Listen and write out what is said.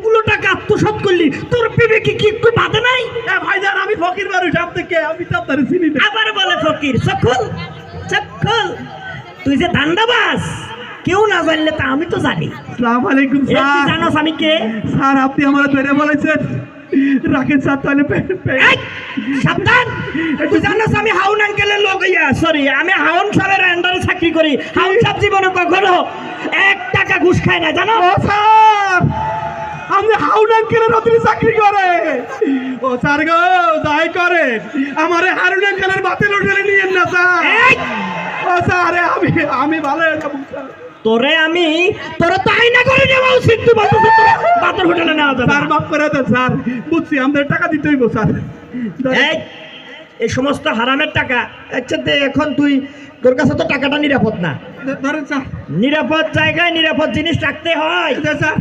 এতগুলো টাকা আত্মসাৎ করলি, তোর বিবেকে কি একটু বাধে নাই? ভাইজান আমি ফকির মানুষ, আপনাকে আমি তো আপনার চিনি না। আবার বলে ফকির, চক্ষল চক্ষল, তুই যে ধান্দাবাজ কেউ না জানলে তা আমি তো জানি। আসসালামু আলাইকুম এ, তুই স্যার। জানোস আমি কে? স্যার আপনি আমার ধরে বলেছেন রাখেন স্যার, তাহলে এই, সাবধান! তুই জানোস আমি হাউন আঙ্কেলের লোক, সরি আমি হাউন সাহেবের আন্ডারে চাকরি করি। হাউন সাহেব জীবনে কখনো 1 টাকা ঘুষ খায় না, জানো? ও স্যার, আপনি হাউন আঙ্কেলের অধীনে চাকরি করে? ও স্যার গো, যাই করে আমারে হারুন আঙ্কেলের বাতিল হোটেলে নিয়েন না স্যার। এই, ও স্যার আমি ভালো যাবো স্যার। তোরা তাই না করে নেওয়া উচিত। তুই বলছিস তোরা বাতর হোটেলে নেওয়া যাবে স্যার না। মাফ করে দেন স্যার, বুঝছি আমাদের টাকা দিতে হইব স্যার। এই সমস্ত হারামের টাকা। আচ্ছা এখন তোর কাছে তো টাকাটা নিরাপদ না। ধরেন স্যার। নিরাপদ জায়গায় নিরাপদ জিনিস রাখতে হয়। স্যার